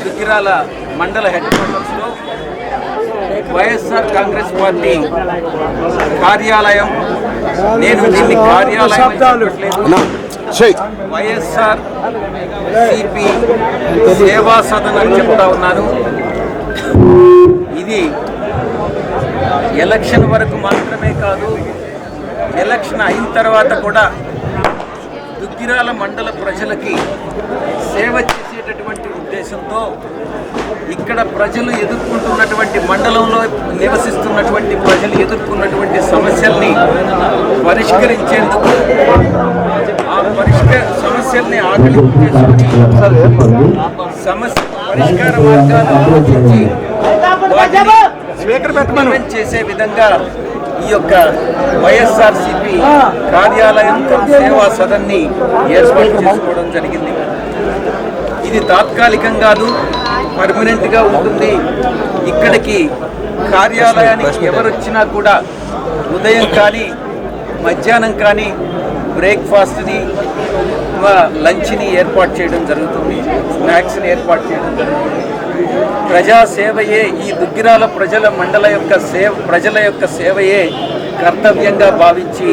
దుగ్గిరాల మండల హెడ్ క్వార్టర్స్లో వైఎస్ఆర్ కాంగ్రెస్ పార్టీ కార్యాలయం, నేను దీన్ని కార్యాలయం వైఎస్ఆర్ సిపి సేవా సదన్ అని చెప్తా ఉన్నాను. ఇది ఎలక్షన్ వరకు మాత్రమే కాదు, ఎలక్షన్ అయిన తర్వాత కూడా దుగ్గిరాల మండల ప్రజలకి సేవ చేసేటటువంటి ఉద్దేశంతో ఇక్కడ ప్రజలు ఎదుర్కొంటున్నటువంటి, మండలంలో నివసిస్తున్నటువంటి ప్రజలు ఎదుర్కొన్నటువంటి సమస్యల్ని పరిష్కరించేందుకు, ఆ సమస్యల్ని ఆకలింపు చేసుకుని సమస్య పరిష్కార మార్గాలు ఆలోచించి వాటిని చేసే విధంగా ఈ యొక్క వైఎస్ఆర్సిపి కార్యాలయం సేవా సదన్ని ఏర్పాటు చేసుకోవడం జరిగింది. ఇది తాత్కాలికం కాదు, పర్మనెంట్గా ఉంటుంది. ఇక్కడికి కార్యాలయానికి ఎవరు వచ్చినా కూడా ఉదయం కానీ మధ్యాహ్నం కానీ బ్రేక్ఫాస్ట్ని, లంచ్ని ఏర్పాటు చేయడం జరుగుతుంది, స్నాక్స్ని ఏర్పాటు చేయడం జరుగుతుంది. ప్రజాసేవయే ఈ దుగ్గిరాల ప్రజల యొక్క సేవయే కర్తవ్యంగా భావించి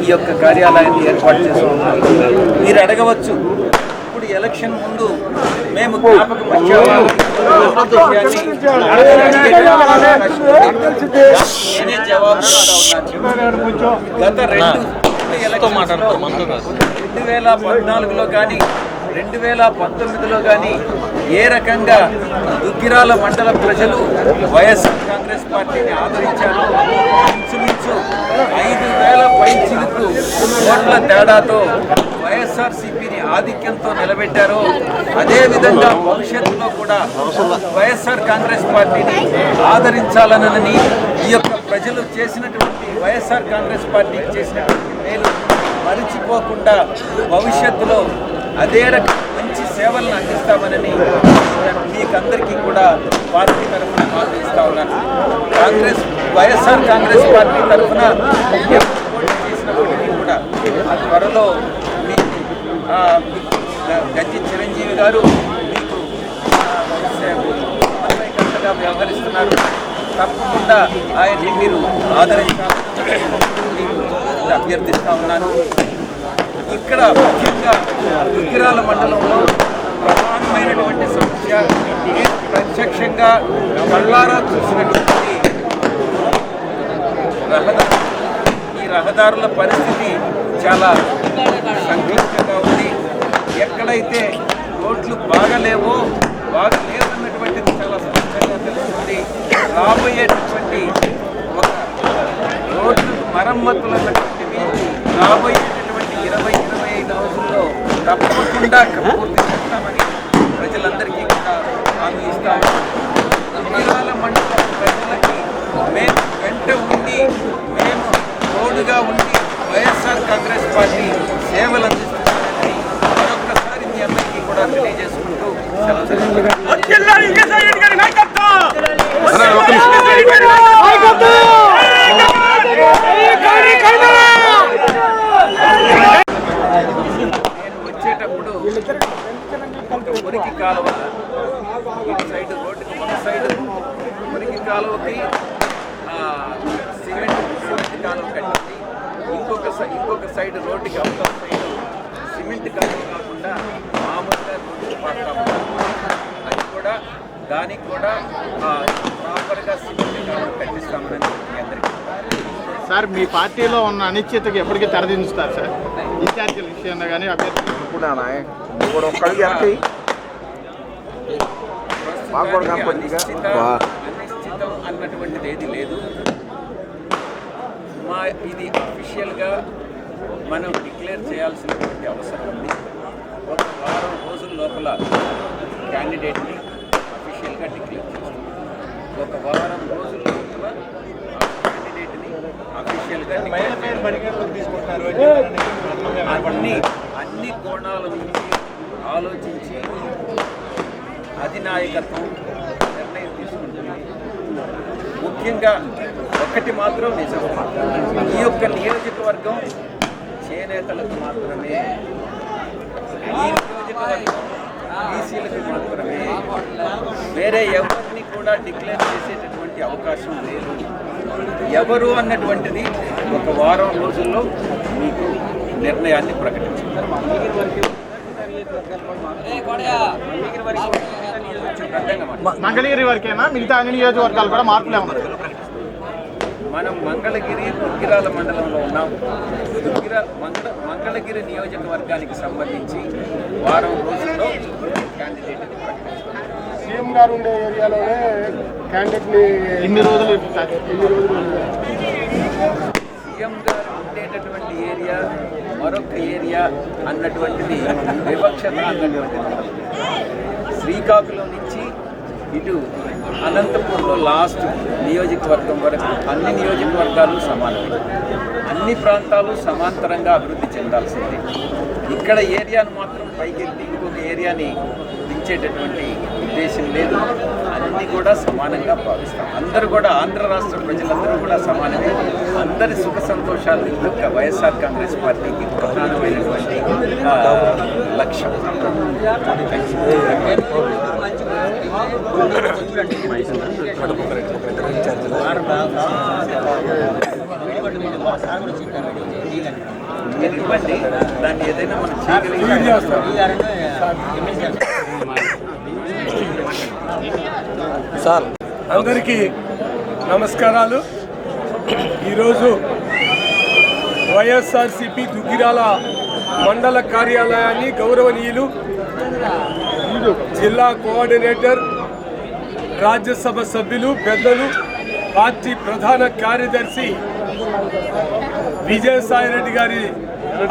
ఈ యొక్క కార్యాలయాన్ని ఏర్పాటు చేసుకుంటున్నారు. మీరు అడగవచ్చు, ఇప్పుడు ఎలక్షన్ ముందు మేము జ్ఞాపకం వచ్చాము, నేనే జవాబు గత 2014లో కానీ 2019లో కానీ ఏ రకంగా దుగ్గిరాల మండల ప్రజలు వైఎస్ఆర్ కాంగ్రెస్ పార్టీని ఆదరించారు. ఇంచుమించు 5,000 పైచిలుకు ఓట్ల తేడాతో వైఎస్ఆర్సీపీని ఆధిక్యంతో నిలబెట్టారో, అదేవిధంగా భవిష్యత్తులో కూడా వైఎస్ఆర్ కాంగ్రెస్ పార్టీని ఆదరించాలనని ఈ యొక్క ప్రజలు చేసినటువంటి, వైఎస్ఆర్ కాంగ్రెస్ పార్టీకి చేసినటువంటి మేలు మరిచిపోకుండా భవిష్యత్తులో అదే రకం మంచి సేవలను అందిస్తామని మీకందరికీ కూడా పార్టీ తరఫున మాట ఇస్తా ఉన్నాను. వైఎస్ఆర్ కాంగ్రెస్ పార్టీ తరఫున పోటీ చేసినప్పటికీ కూడా త్వరలో మీకు గజ్జి చిరంజీవి గారు మీకు సమన్వయకర్తగా వ్యవహరిస్తున్నారు. తప్పకుండా ఆయన్ని మీరు ఆదరించాలని అభ్యర్థిస్తా ఉన్నాను. ఇక్కడ ముఖ్యంగా దుగ్గిరాల మండలంలో ప్రధానమైనటువంటి సమస్య, ప్రత్యక్షంగా కళ్ళారా చూసినటువంటి ఈ రహదారుల పరిస్థితి చాలా సంక్లిష్టంగా ఉంది. ఎక్కడైతే రోడ్లు బాగలేవన్నటువంటిది చాలా స్పష్టంగా తెలుస్తుంది. రాబోయేటటువంటి ఒక రోడ్లు మరమ్మతులు అన్నటువంటివి రాబోయేటటువంటి 20-25 రోజుల్లో తప్పకుండా పూర్తి చేస్తామని ప్రజలందరికీ కూడా హామీ ఇస్తాము. దుగ్గిరాల మండల ప్రజలకి మేము వెంట ఉండి, మేము తోడుగా ఉండి వైఎస్ఆర్ కాంగ్రెస్ పార్టీ సేవలు అందిస్తున్నామని మరొక్కసారి మీ అందరికీ కూడా తెలియజేసుకుంటూ వచ్చేటప్పుడు మురికి కాలువ ఇటు సైడ్ రోడ్డుకి ఒక సైడ్ మురికి కాలువకి సిమెంట్ కాలువ కట్టింది, ఇంకొక సైడ్ రోడ్డుకి అవతల సైడ్ సిమెంట్ కాలువ కాకుండా మామూలుగా రోడ్డు పడతాము. అది కూడా దానికి కూడా ప్రాపర్గా సిమెంట్ కాలువ కట్టిస్తామని మీ అందరికీ. సార్, మీ పార్టీలో ఉన్న అనిశ్చితకి ఎప్పటికీ తెరదించుతారు సార్? ఇన్ఛార్జీల విషయంలో కానీ అభ్యర్థి అనిశ్చితం అన్నటువంటిది ఏది లేదు. ఇది అఫీషియల్గా మనం డిక్లేర్ చేయాల్సినటువంటి అవసరం ఉంది. ఒక వారం రోజుల లోపల క్యాండిడేట్ని అఫీషియల్గా డిక్లేర్ చేస్తాం. ఒక వారం రోజుల లోపల క్యాండిడేట్ని అఫీషియల్గా అన్ని కోణాల నుంచి ఆలోచించి అధినాయకత్వం నిర్ణయం తీసుకుంటుంది. ముఖ్యంగా ఒక్కటి మాత్రం నిజం, ఈ యొక్క నియోజకవర్గం చేనేతలకు మాత్రమే, ఈ నియోజకవర్గం బీసీలకు మాత్రమే, వేరే ఎవరిని కూడా డిక్లేర్ చేసేటటువంటి అవకాశం లేదు. ఎవరు అన్నటువంటిది ఒక వారం రోజుల్లో మీకు నిర్ణయాన్ని ప్రకటించారు. మంగళగిరి వరకేనా, మిగతా అన్ని నియోజకవర్గాలు కూడా మార్పులే ఉన్నాయి? మనం మంగళగిరి దుగ్గిరాల మండలంలో ఉన్నాం. మంగళగిరి నియోజకవర్గానికి సంబంధించి వారం రోజుల్లో క్యాండిడేట్ సీఎం గారు ఉండే ఏరియాలోనే క్యాండిడేట్ని ఇన్ని రోజులు సీఎం గారు ఉండేటటువంటి ఏరియా మరొక ఏరియా అన్నటువంటిది వివక్షత అన్నటువంటిది. శ్రీకాకుళం నుంచి ఇటు అనంతపూర్లో లాస్ట్ నియోజకవర్గం వరకు అన్ని నియోజకవర్గాలు సమానమే. అన్ని ప్రాంతాలు సమాంతరంగా అభివృద్ధి చెందాల్సిందే. ఇక్కడ ఏరియాను మాత్రం పైకెత్తి ఇంకొక ఏరియాని దించేటటువంటి ఉద్దేశం లేదు. అన్నీ కూడా సమానంగా భావిస్తాం. అందరూ కూడా ఆంధ్ర రాష్ట్ర ప్రజలందరూ కూడా సమానమే. అందరి సుఖ సంతోషాలు ఈ యొక్క వైఎస్ఆర్ కాంగ్రెస్ పార్టీకి ప్రధానమైనటువంటి లక్ష్యం. మీరు ఇవ్వండి, దాన్ని ఏదైనా మనం సార్ అందరికీ నమస్కారాలు. ఈరోజు వైఎస్ఆర్సిపి దుగ్గిరాల మండల కార్యాలయాన్ని గౌరవనీయులు జిల్లా కోఆర్డినేటర్, రాజ్యసభ సభ్యులు, పెద్దలు, పార్టీ ప్రధాన కార్యదర్శి విజయసాయిరెడ్డి గారి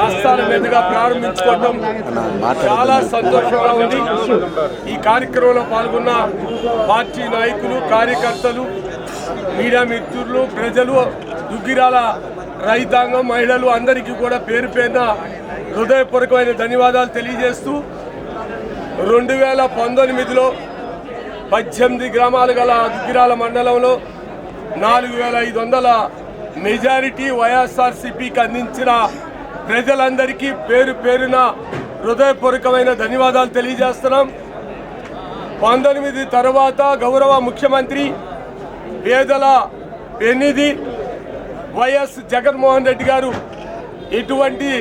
ఆస్థానం మీదుగా ప్రారంభించుకోవడం చాలా సంతోషంగా ఉంది. ఈ కార్యక్రమంలో పాల్గొన్న పార్టీ నాయకులు, కార్యకర్తలు, మీడియా మిత్రులు, ప్రజలు, దుగ్గిరాల రైతాంగం, మహిళలు అందరికీ కూడా పేరు పేరున హృదయపూర్వకమైన ధన్యవాదాలు తెలియజేస్తూ 2019లో 18 గ్రామాలు గల దుగ్గిరాల మండలంలో 4500 మెజారిటీ వైఎస్ఆర్సీపీకి అందించిన ప్రజలందరికీ పేరు పేరున హృదయపూర్వకమైన ధన్యవాదాలు తెలియజేస్తున్నాం. 19 తర్వాత గౌరవ ముఖ్యమంత్రి, పేదల పెన్నిధి వైఎస్ జగన్మోహన్ రెడ్డి గారు ఇటువంటి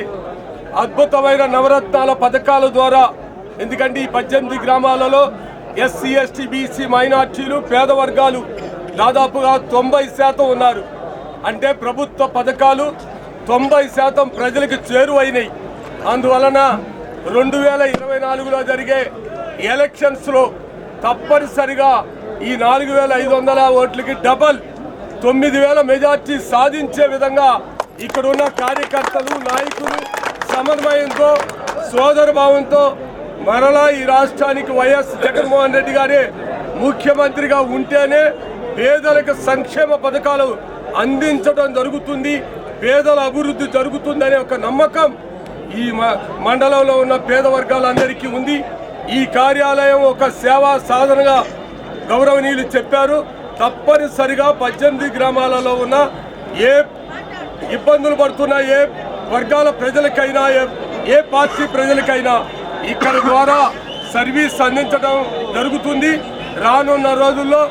అద్భుతమైన నవరత్నాల పథకాల ద్వారా, ఎందుకంటే ఈ 18 గ్రామాలలో ఎస్సీ, ఎస్టీ, బీసీ, మైనార్టీలు, పేద వర్గాలు దాదాపుగా 90% ఉన్నారు. అంటే ప్రభుత్వ పథకాలు 90% ప్రజలకు చేరువైనాయి. అందువలన 2024లో జరిగే ఎలక్షన్స్లో తప్పనిసరిగా ఈ 4500 ఓట్లకి డబల్ 9000 మెజార్టీ సాధించే విధంగా ఇక్కడున్న కార్యకర్తలు, నాయకులు సమన్వయంతో, సోదరభావంతో మరలా ఈ రాష్ట్రానికి వైఎస్ జగన్మోహన్ రెడ్డి గారే ముఖ్యమంత్రిగా ఉంటేనే పేదలకు సంక్షేమ పథకాలు అందించడం జరుగుతుంది, పేదల అభివృద్ధి జరుగుతుందనే ఒక నమ్మకం ఈ మండలంలో ఉన్న పేద వర్గాలందరికీ ఉంది. ఈ కార్యాలయం ఒక సేవా సాధనగా గౌరవనీయులు చెప్పారు. తప్పనిసరిగా 18 గ్రామాలలో ఉన్న ఏ ఇబ్బందులు పడుతున్న ఏ వర్గాల ప్రజలకైనా, ఏ పార్టీ ప్రజలకైనా ఇక్కడ ద్వారా సర్వీస్ అందించడం జరుగుతుంది. రానున్న రోజుల్లో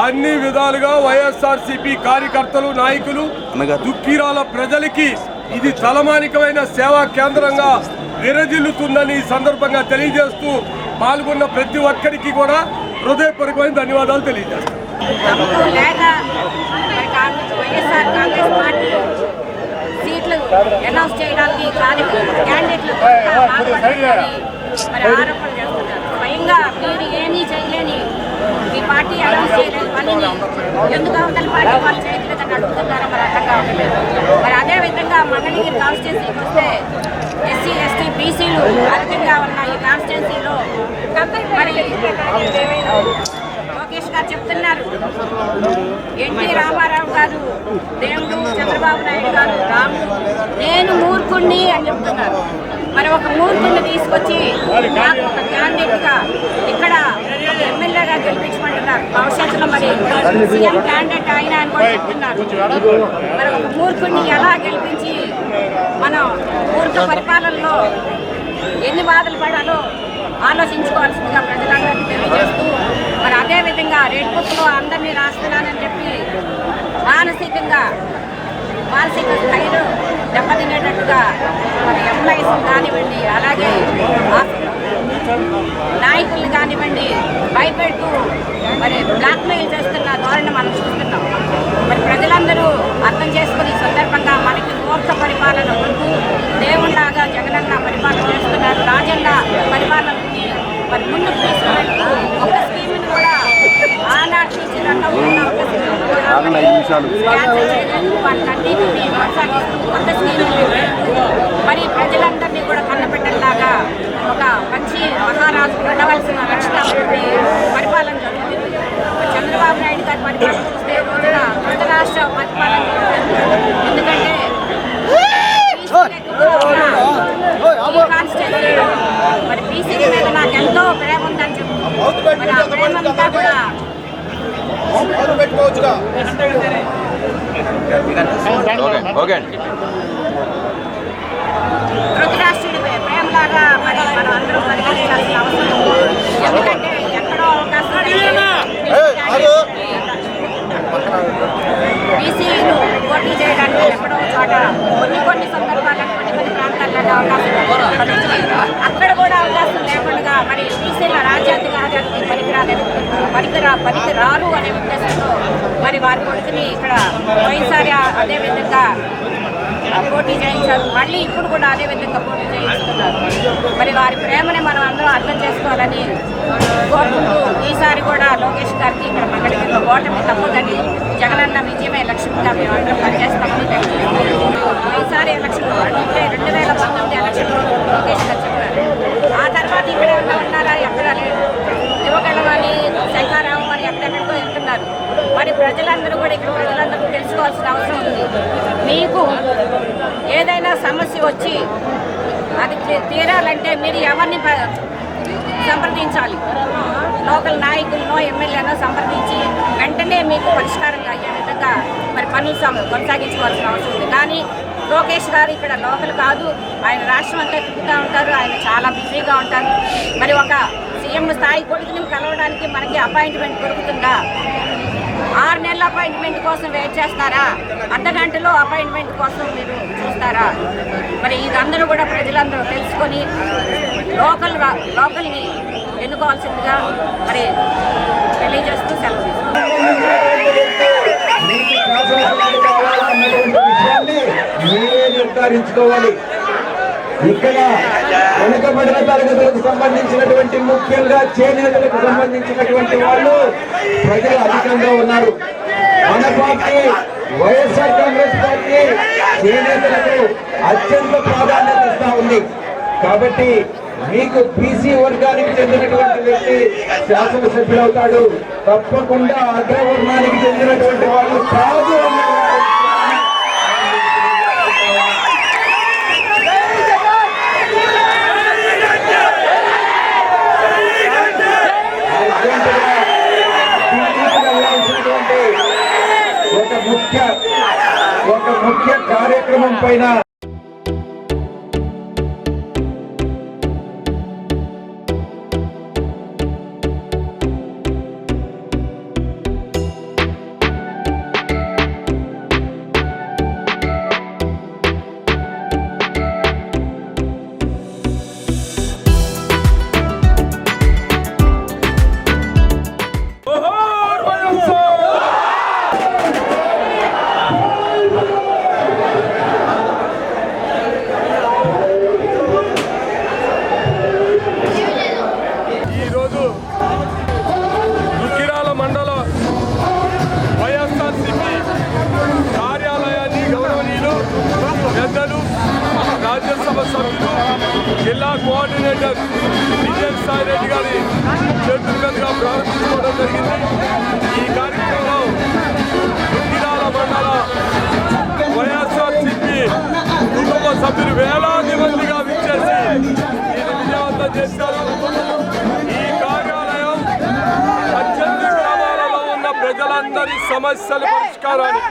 అన్ని విధాలుగా వైఎస్ఆర్సీపీ కార్యకర్తలు, నాయకులు, దుగ్గిరాల ప్రజలకి ఇది తలమానికమైన సేవా కేంద్రంగా విరజిల్లుతుందని ఈ సందర్భంగా తెలియజేస్తూ పాల్గొన్న ప్రతి ఒక్కరికి కూడా హృదయపూర్వకమైన ధన్యవాదాలు తెలియజేస్తాను. సీట్లు అనౌన్స్ చేయడానికి క్యాండిడేట్లు మరి ఆరోపణలు చేస్తున్నారు. స్వయంగా మీరు ఏమీ చేయలేని ఈ పార్టీ అనౌన్స్ చేయలేని పనిని ఎందుకు అవతల పార్టీ వాళ్ళు చేయట్లేదని అడుగుతున్నారో మరి అర్థం కావట్లేదు. మరి అదేవిధంగా మంగళగిరి కాన్స్టిట్యున్సీ చూస్తే ఎస్సీ, ఎస్టీ, బీసీలు అధికంగా ఉన్న ఈ కాన్స్టిట్యున్సీలో మరి లోకేష్ గారు చెప్తున్నారు, ఎన్టీ రామారావు గారు దేవుడు, చంద్రబాబు నాయుడు గారు రాముడు, నేను మూర్ఖుణ్ణి అని చెప్తున్నారు. మరి ఒక మూర్ఖుణ్ణి తీసుకొచ్చి నాకు ఒక క్యాండిడేట్గా ఇక్కడ ఎమ్మెల్యేగా గెలిపించమంటున్నారు. భవిష్యత్తులో మరి సీఎం క్యాండిడేట్ ఆయన అని కూడా చెప్తున్నారు. మరి ఒక మూర్ఖుణ్ణి ఎలా గెలిపించి మనం మూర్ఖ పరిపాలనలో ఎన్ని బాధలు పడాలో ఆలోచించుకోవాల్సిందిగా ప్రజలందరికీ తెలియజేస్తూ మరి అదే రెడ్ బుక్లో అందరినీ రాస్తున్నానని చెప్పి మానసిక స్థైర్యం దెబ్బతినేటట్టుగా మరి ఎంప్లాయీస్ కానివ్వండి, అలాగే నాయకుల్ని కానివ్వండి భయపెడుతూ మరి బ్లాక్మెయిల్ చేస్తున్న ధోరణి మనం చూస్తున్నాం. మరి ప్రజలందరూ అర్థం చేసుకుని సందర్భంగా మనకి మూర్ఖ పరిపాలన వద్దు, దేవుళ్లాగా జగనన్న పరిపాలన చేస్తున్నారు, రాజన్న పరిపాలనని మరి ముందుకు తీసుకువెళ్తూ ఒక స్కీమ్ని కూడా ఆనాటి నుంచి రన్ అవుతున్న ఒక స్కీమ్ కూడా క్యాన్సిల్ చేయలేదు, వాటిని కొనసాగిస్తూ కొత్త స్కీములు మరి ప్రజలందరినీ కూడా కన్నపెట్టేలాగా ఒక మంచి మహారాజు ఉండవలసిన లక్షణాభివృద్ధి పరిపాలన జరుగుతుంది. చంద్రబాబు నాయుడు గారి పరిపాలన చూస్తే రోజున కొత్త రాష్ట్ర పరిపాలన ఎందుకంటే మరి బీసీల మీద నాకు ఎంతో ప్రేమ ఉందని చెప్పి మరి ఆ ప్రేమంతా కూడా ధృతరాష్ట్రుడి ప్రేమలాగా మరి మనం అందరూ పరిగణించాల్సిన అవసరం ఉంది. ఎందుకంటే ఎక్కడో అవకాశం బీసీలు పోటీ చేయడానికి ఎక్కడో చోట కొన్ని సందర్భాల్లో కొన్ని ప్రాంతాల్లో అవకాశం అక్కడ కూడా అవకాశం లేకుండా మరి బీసీల రాజ్యాధికారానికి పనికిరారు అనే ఉద్దేశంతో మరి వారి కొడుకుని ఇక్కడ పోయినసారి అదేవిధంగా పోటీ చేయించారు, మళ్ళీ ఇప్పుడు కూడా అదే విధంగా పోటీ చేయిస్తున్నారు. మరి వారి ప్రేమని మనం అందరం అర్థం చేసుకోవాలని కోరుకుంటూ ఈసారి కూడా లోకేష్ గారికి ఇక్కడ మంగళగిరిలో ఓటమి తప్పదని, జగనన్న విజయమే లక్ష్యంగా మేము అందరం పనిచేస్తామని ఈసారి ఎలక్షన్ అంటే 2019 ఎలక్షన్లో లోకేష్ గారు చెప్పారు. ఆ తర్వాత ఇక్కడ ఉన్నారా ఎక్కడ లేదు, యువగణమని శంకారామం అని ఎక్కడెక్కడికో వెళ్తున్నారు. మరి ప్రజలందరూ కూడా ఇక్కడ ప్రజలందరూ తెలుసుకోవాల్సిన అవసరం ఉంది. మీకు ఏదైనా సమస్య వచ్చి అది తీరాలంటే మీరు ఎవరిని సంప్రదించాలి? లోకల్ నాయకులను ఎమ్మెల్యేనో సంప్రదించి వెంటనే మీకు పరిష్కారంగా అయ్యే విధంగా మరి పనులు కొనసాగించుకోవాల్సిన అవసరం ఉంది. కానీ లోకేష్ గారు ఇక్కడ లోకల్ కాదు, ఆయన రాష్ట్రం అంతా తిరుగుతూ ఉంటారు, ఆయన చాలా బిజీగా ఉంటారు. మరి ఒక సీఎం స్థాయి కొడుకుని కలవడానికి మనకి అపాయింట్మెంట్ దొరుకుతుందా? 6 నెలల అపాయింట్మెంట్ కోసం వెయిట్ చేస్తారా? అర్ధగంటలో అపాయింట్మెంట్ కోసం మీరు చూస్తారా? మరి ఇదందరూ కూడా ప్రజలందరూ తెలుసుకొని లోకల్ని ఎన్నుకోవాల్సిందిగా మరి తెలియజేస్తూ సెలవు నిర్ధారించుకోవాలి. ఇక్కడ వెనుకబడిన తరగతులకు సంబంధించినటువంటి ముఖ్యంగా చేనేతలకు సంబంధించినటువంటి వాళ్ళు ప్రజలు అధికంగా ఉన్నారు. మన పార్టీ వైఎస్ఆర్ కాంగ్రెస్ పార్టీ చేనేతలకు అత్యంత ప్రాధాన్యత ఇస్తా ఉంది. కాబట్టి మీకు బీసీ వర్గానికి చెందినటువంటి వ్యక్తి శాసనసభ్యులు అవుతాడు, తప్పకుండా అగ్రవర్ణానికి చెందినటువంటి వాళ్ళు కాదు ఒక ముఖ్య కార్యక్రమం పైన రాజ్యసభ సభ్యులు జిల్లా కోఆర్డినేటర్ విజయ్ సాయి రెడ్డి గారి చేతుల మీదుగా ప్రారంభించుకోవడం జరిగింది. ఈ కార్యక్రమంలో దుగ్గిరాల మండల వైఎస్ఆర్సీపీ కుటుంబ సభ్యులు వేలాది మందిగా విచ్చేసి దీన్ని విజయవంతం చేశారు. ఈ కార్యాలయం 18 గ్రామాలలో ఉన్న ప్రజలందరి సమస్యల పరిష్కారాన్ని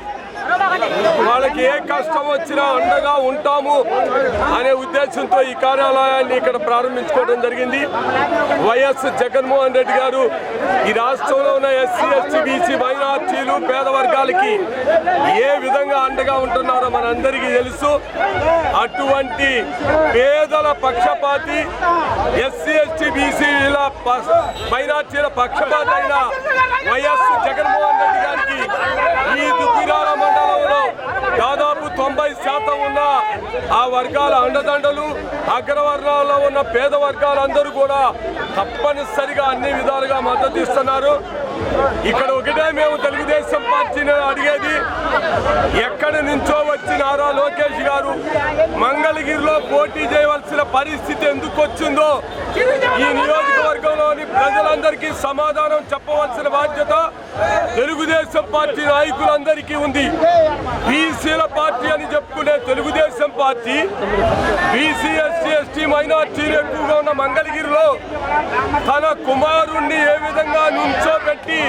వాళ్ళకి ఏ కష్టం వచ్చినా అండగా ఉంటాము అనే ఉద్దేశంతో ఈ కార్యాలయాన్ని ఇక్కడ ప్రారంభించుకోవడం జరిగింది. వైఎస్ జగన్మోహన్ రెడ్డి గారు ఈ రాష్ట్రంలో ఉన్న ఎస్సీ ఎస్టీ బీసీ మైనార్టీలు పేద వర్గాలకి ఏ విధంగా అండగా ఉంటున్నారో మనందరికీ తెలుసు. అటువంటి పేదల పక్షపాతి ఎస్సీ ఎస్టీ బీసీల మైనార్టీల పక్షపాతి అయిన వైఎస్ జగన్మోహన్ రెడ్డి గారికి ఈ దుగ్గిరాల మండలంలో దాదాపు 90% ఉన్న ఆ వర్గాల అండదండలు, అగ్రవర్ణాల్లో ఉన్న పేద వర్గాలందరూ కూడా తప్పనిసరిగా అన్ని విధాలుగా మద్దతు ఇస్తున్నారు. ఇక్కడ ఒకటే మేము తెలుగుదేశం పార్టీని అడిగేది, ఎక్కడి నుంచో వచ్చి నారా లోకేష్ గారు మంగళగిరిలో పోటీ చేయవలసిన పరిస్థితి ఎందుకు వచ్చిందో ఈ నియోజకవర్గంలోని ప్రజలందరికీ సమాధానం చెప్పవలసిన బాధ్యత తెలుగుదేశం పార్టీ నాయకులందరికీ ఉంది. బీసీల పార్టీ అని చెప్పుకునే Telugu Desam party BC SC ST మైనార్టీలు ఎక్కువగా ఉన్న మంగళగిరిలో తన కుమారుణ్ణి ఏ విధంగా నుంచోబెట్టి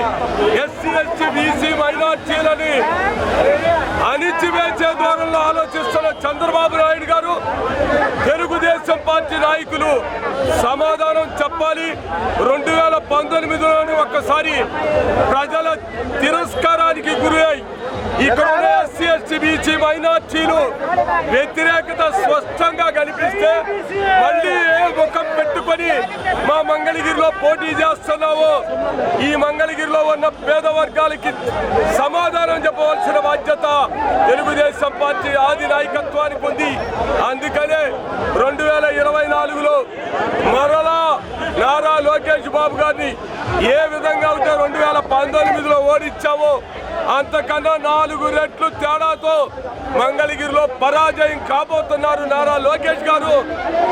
ఎస్సీ ఎస్టీ బీసీ మైనార్టీలని అణిచివేసే ధోరణిలో ఆలోచిస్తున్న చంద్రబాబు నాయుడు గారు, తెలుగుదేశం పార్టీ నాయకులు సమాధానం చెప్పాలి. 2019లోని ఒక్కసారి ప్రజల తిరస్కారానికి గురి అయి ఇక్కడ ఉన్న ఎస్సీ ఎస్టీ బీసీ మైనార్టీలు వ్యతిరేకత స్పష్టంగా కనిపిస్తే మళ్ళీ ఏ ముఖం పెట్టుకొని మా మంగళగిరిలో పోటీ చేస్తున్నావో ఈ మంగళగిరిలో ఉన్న పేద వర్గాలకి సమాధానం చెప్పవలసిన బాధ్యత తెలుగుదేశం పార్టీ ఆది నాయకత్వానికి ఉంది. అందుకనే 2024లో మరలా నారా లోకేష్ బాబు గారిని ఏ విధంగా ఉంటే 2019లో ఓడించావో అంతకన్నా 4 రెట్లు తేడాతో మంగళగిరిలో పరాజయం కాబోతున్నారు నారా లోకేష్ గారు.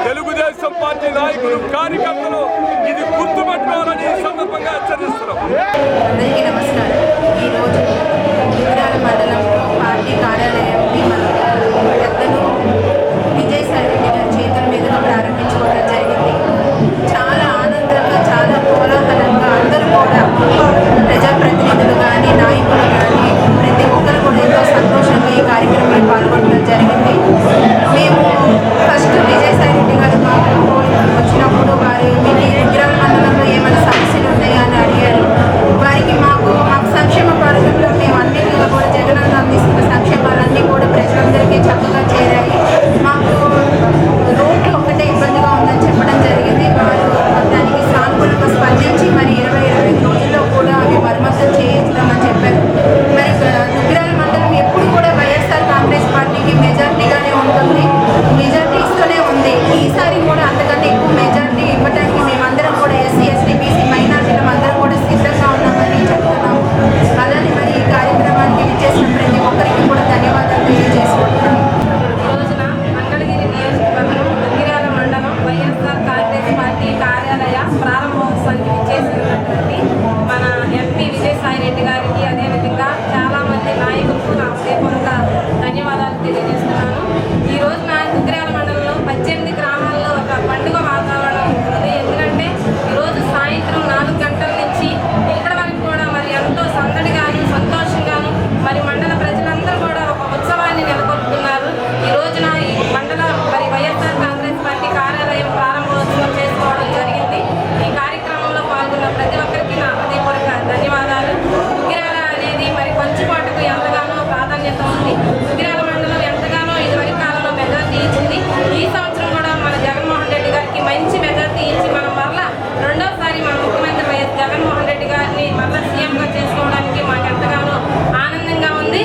తెలుగుదేశం పార్టీ నాయకులు, కార్యకర్తలు ఇది గుర్తుపెట్టుకోవాలని ఈ సందర్భంగా హెచ్చరిస్తున్నాం. అందరికీ నమస్కారం. ఈరోజు దుగ్గిరాల మండలంలో పార్టీ కార్యాలయాన్ని మన పెద్దలు విజయసాయి రెడ్డి గారి చేతుల మీదుగా ప్రారంభించుకోవడం జరిగింది. చాలా ఆనందంగా, చాలా కోలాహలంగా అందరూ కూడా ప్రజాప్రతినిధులు కానీ, నాయకులు కానీ ప్రతి ఒక్కరు కూడా ఎంతో సంతోషంగా ఈ కార్యక్రమంలో పాల్గొనడం జరిగింది. మేము ఫస్ట్ విజయసాయి రెడ్డి గారు మాకు వచ్చినప్పుడు వారు మీకు దుగ్గిరాల మండలంలో ఏమైనా సమస్యలు ఉన్నాయా అని అడిగారు. వారికి మాకు సంక్షేమ పథకంలో మేము అన్నింటిలో కూడా జగనన్న అందిస్తున్న సంక్షేమాలన్నీ కూడా ప్రజలందరికీ చక్కగా చేరాయి. మాకు రోడ్లు ఒక్కటే ఇబ్బందిగా ఉందని చెప్పడం జరిగింది. వారు దానికి సానుకూలంగా స్పందించి మరి 20-25 రోజుల్లో కూడా అవి మరమ్మతులు చేయిస్తామని చెప్పారు. మరి దుగ్గిరాల మండలం ఎప్పుడు కూడా వైఎస్ఆర్ కాంగ్రెస్ పార్టీకి మెజార్టీగానే ఉంటుంది, మెజార్టీ ఇస్తూనే ఉంది. ఈసారి కూడా అంతకన్నా ఎక్కువ మెజార్టీ ఇవ్వడానికి మేమందరం కూడా ఎస్సీ ఎస్టీ బీసీ మైనార్టీలు అందరం కూడా సిద్ధంగా ఉన్నామని చెప్తున్నాము. అలానే మరి ఈ కార్యక్రమానికి విచ్చేసిన ప్రతి ఒక్కరికి కూడా ధన్యవాదాలు తెలియజేసుకుంటున్నాను. ఈ రోజున మంగళగిరి నియోజకవర్గం దుగ్గిరాల మండలం వైఎస్ఆర్ కాంగ్రెస్ పార్టీ కార్యాలయ ప్రారంభోత్సవానికి విచ్చేసినటువంటి మన ఎంపీ విజయసాయి రెడ్డి గారికి, అదేవిధంగా చాలామంది నాయకులకు నా హృదయపూర్వక ధన్యవాదాలు తెలియజేస్తున్నాను. ఈ రోజున దుగ్గిరాల మండలంలో 18 గ్రామాల్లో ఒక పండుగ వాతావరణం ఉంది. ఎందుకంటే ఈరోజు సాయంత్రం 4 గంటల నుంచి ఇప్పటి వరకు కూడా మరి ఎంతో సందడిగాను, సంతోషంగాను మరి మండల ప్రజలందరూ కూడా ఒక ఉత్సవాన్ని నెలకొల్పుతున్నారు. ఈ రోజున ఈ మండల మరి వైఎస్ఆర్ కాంగ్రెస్ పార్టీ కార్యాలయం ప్రారంభోత్సవం చేసుకోవడం జరిగింది. ఈ కార్యక్రమంలో పాల్గొన్న ప్రతి ఒక్కరికి నా హృదయపూర్వక ధన్యవాదాలు. దుగ్గిరాల అనేది మరి పంచుబాటుకు ఎంతగానో ప్రాధాన్యత ఉంది. దుగ్గిరాల మండలం ఎంతగానో ఇదివరకు కాలంలో మెజార్టీ ఇచ్చింది. ఈ సంవత్సరం కూడా మన జగన్మోహన్ రెడ్డి గారికి మంచి మెజార్టీ ఇచ్చి మనం మరలా రెండోసారి మన ముఖ్యమంత్రి వైఎస్ జగన్మోహన్ రెడ్డి గారిని మరలా సీఎంగా చేసుకోవడానికి మాకు ఎంతగానో ఆనందంగా ఉంది.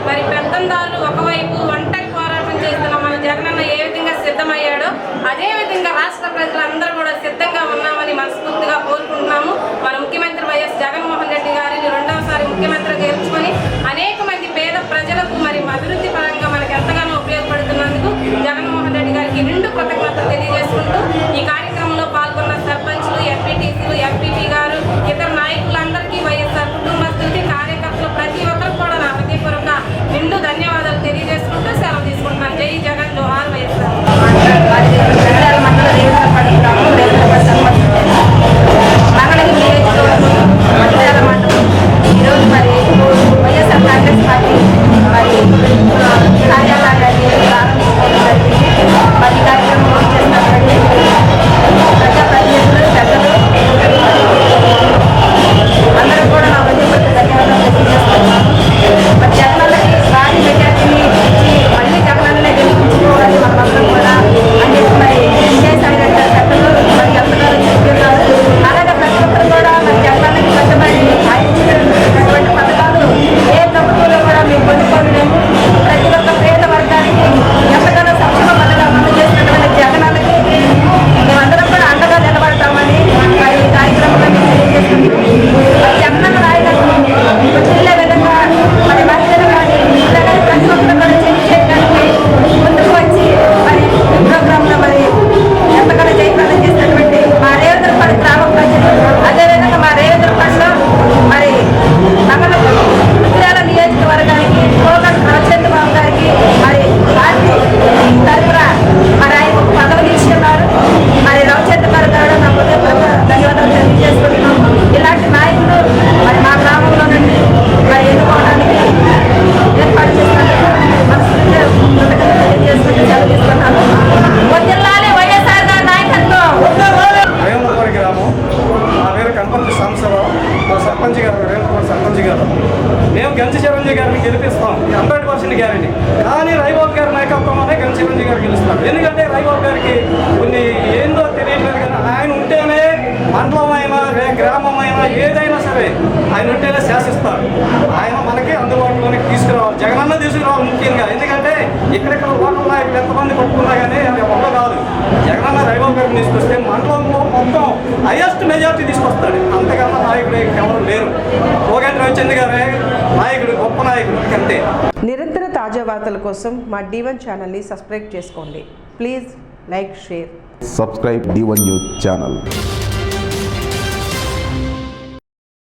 మరి పెత్తందారులు ఒకవైపు ఒంటరి పోరాటం చేస్తున్న మన జగనన్న ఏ విధంగా సిద్ధమయ్యాడో అదే విధంగా రాష్ట్ర ప్రజలందరూ కూడా సిద్ధంగా ఉన్నామని మనస్ఫూర్తిగా కోరుకుంటున్నాము. మన ముఖ్యమంత్రి వైఎస్ జగన్మోహన్ రెడ్డి గారిని రెండవసారి ముఖ్యమంత్రిగా గెలుచుకొని అనేక మంది పేద ప్రజలకు మరి అభివృద్ధి పరంగా మనకు ఎంతగానో ఉపయోగపడుతున్నందుకు జగన్మోహన్ రెడ్డి గారికి నిండు కృతజ్ఞతలు తెలియజేసుకుంటూ ఈ కార్యక్రమంలో పాల్గొన్న సర్పంచ్లు, ఎంపీటీసీలు, ఎంపీపీ గారు, ఇతర నాయకులందరికీ, వైఎస్ఆర్ కుటుంబస్తులకి, కార్యకర్తలు ప్రతి ఒక్కరు కూడా నా హృదయపూర్వక నిండు ధన్యవాదాలు తెలియజేసుకుంటూ సెలవు తీసుకుంటున్నాను. జై జగన్, జోహార్ వైఎస్ఆర్. ఈరోజు మరి వైఎస్ఆర్ కాంగ్రెస్ పార్టీ తాడపర్తి సాంబశివరావు మా సర్పంచ్ గారు రేణుకుమార్ సర్పంచ్ గారు మేము గంచి చిరంజీవి గారిని గెలిపిస్తాం 100% గ్యారెంటీ. కానీ రైబాబు గారి నాయకత్వంలోనే గంచి చిరంజీవి గారు గెలుస్తాం. ఎందుకంటే రైబాబు గారికి కొన్ని ఏందో తెలియట్లేదు కానీ ఆయన ఉంటేనే మండలమైనా గ్రామమైనా ఏదైనా సరే ఆయన ఉంటేనే శాసిస్తారు. ఆయన మనకి అందుబాటులోకి తీసుకురావాలి, జగనన్న తీసుకురావాలి ముఖ్యంగా. ఎందుకంటే ఇక్కడిక్కడ లోకల్ నాయకులు ఎంతమంది పట్టుకున్నా కానీ అది ఒక్క కాదు. జగనన్న రైబాబు గారిని తీసుకొస్తే మండలంలో మొత్తం హైయెస్ట్ మెజార్టీ తీసుకొస్తాడు. అంతకన్నా నాయకుడు ఎవరు లేరు. కోగంటి రవిచంద్ర గారే నాయకుడు, గొప్ప నాయకుడు అంతే. నిరంతర తాజా వార్తల కోసం మా D1 ఛానల్ని సబ్స్క్రైబ్ చేసుకోండి. Please like, share. Subscribe D1 News channel.